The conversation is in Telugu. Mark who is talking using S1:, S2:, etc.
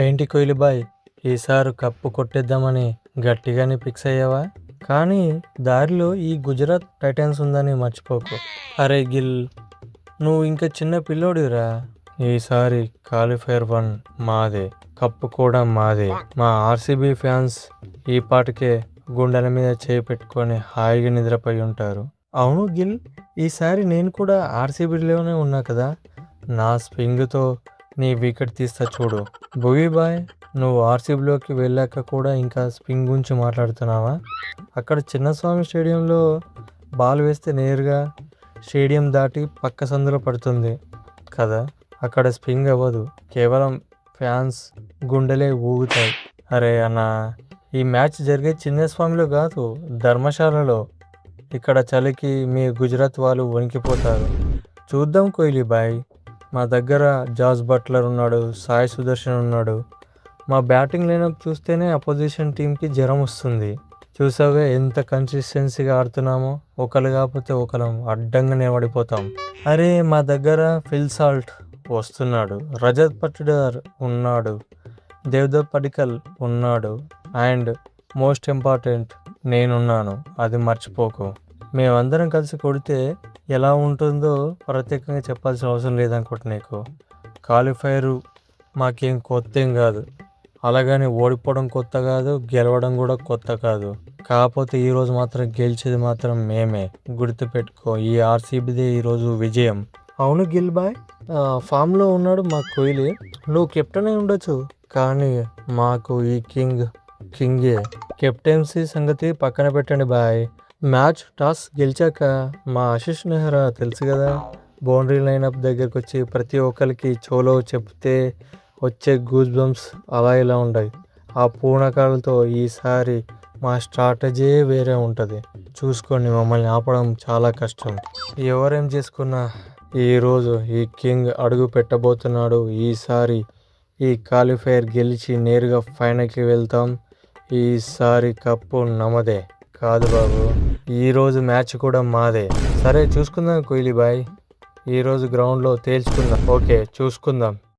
S1: ఏంటి కోహ్లీ బాయ్, ఈసారి కప్పు కొట్టేద్దామని గట్టిగానే ఫిక్స్ అయ్యావా? కానీ దారిలో ఈ గుజరాత్ టైటన్స్ ఉందని మర్చిపోకు. అరే గిల్, నువ్వు ఇంకా చిన్న పిల్లోడిరా. ఈసారి క్వాలిఫైర్ 1 మాదే, కప్పు కూడా మాదే. మా ఆర్సీబీ ఫ్యాన్స్ ఈ పాటికే గుండెల మీద చేయి పెట్టుకొని హాయిగా నిద్రపోయి ఉంటారు. అవును గిల్, ఈసారి నేను కూడా ఆర్సీబీలోనే ఉన్నా కదా. నా స్వింగ్తో నీ వికెట్ తీస్తా చూడు. భువీ బాయ్, నువ్వు ఆర్సీబీలోకి వెళ్ళాక కూడా ఇంకా స్వింగ్ గురించి మాట్లాడుతున్నావా? అక్కడ చిన్నస్వామి స్టేడియంలో బాల్ వేస్తే నేరుగా స్టేడియం దాటి పక్క సందులో పడుతుంది కదా. అక్కడ స్వింగ్ అవ్వదు, కేవలం ఫ్యాన్స్ గుండెలే ఊగుతాయి. అరే అన్న, ఈ మ్యాచ్ జరిగే చిన్నస్వామిలో కాదు, ధర్మశాలలో. ఇక్కడ చలికి మీ గుజరాత్ వాళ్ళు వణికిపోతారు. చూద్దాం కోహ్లీ బాయ్. మా దగ్గర జాస్ బట్లర్ ఉన్నాడు, సాయి సుదర్శన్ ఉన్నాడు. మా బ్యాటింగ్ లైనప్ చూస్తేనే అపోజిషన్ టీంకి జ్వరం వస్తుంది. చూసావే ఎంత కన్సిస్టెన్సీగా ఆడుతున్నామో. ఒకరు కాకపోతే ఒకరం అడ్డంగా నిలబడిపోతాం. అరే మా దగ్గర ఫిల్ సాల్ట్ వస్తున్నాడు, రజత్ పటిదార్ ఉన్నాడు, దేవ్దత్ పడికల్ ఉన్నాడు, అండ్ మోస్ట్ ఇంపార్టెంట్ నేనున్నాను, అది మర్చిపోకు. మేమందరం కలిసి కొడితే ఎలా ఉంటుందో ప్రత్యేకంగా చెప్పాల్సిన అవసరం లేదనుకుంటా నీకు. క్వాలిఫైరు మాకేం కొత్త ఏం కాదు, అలాగని ఓడిపోవడం కొత్త కాదు, గెలవడం కూడా కొత్త కాదు. కాకపోతే ఈరోజు మాత్రం గెలిచేది మాత్రం మేమే, గుర్తుపెట్టుకో. ఈ ఆర్సీబీదే ఈరోజు విజయం. అవును గిల్ బాయ్, ఫామ్లో ఉన్నాడు మా కోహ్లీ. నువ్వు కెప్టెన్ అయి ఉండొచ్చు, కానీ మాకు ఈ కింగే. కెప్టెన్సీ సంగతి పక్కన పెట్టండి బాయ్. మ్యాచ్ టాస్ గెలిచాక మా ఆశిష్ నెహ్రా తెలుసు కదా, బౌండరీ లైనప్ దగ్గరకు వచ్చి ప్రతి ఒక్కరికి చోలో చెప్తే వచ్చే గూస్ బంప్స్ అలా ఇలా ఉంటాయి. ఆ పూనకాలతో ఈసారి మా స్ట్రాటజీ వేరే ఉంటుంది. చూసుకోండి, మమ్మల్ని ఆపడం చాలా కష్టం. ఎవరేం చేసుకున్నా ఈరోజు ఈ కింగ్ అడుగు పెట్టబోతున్నాడు. ఈసారి ఈ క్వాలిఫైర్ గెలిచి నేరుగా ఫైనల్కి వెళ్తాం. ఈసారి కప్పు నమదే కాదు బాబు, ఈరోజు మ్యాచ్ కూడా మాదే. సరే చూసుకుందాం కోహ్లీ బాయ్, ఈరోజు గ్రౌండ్లో తేల్చుకుందాం. ఓకే చూసుకుందాం.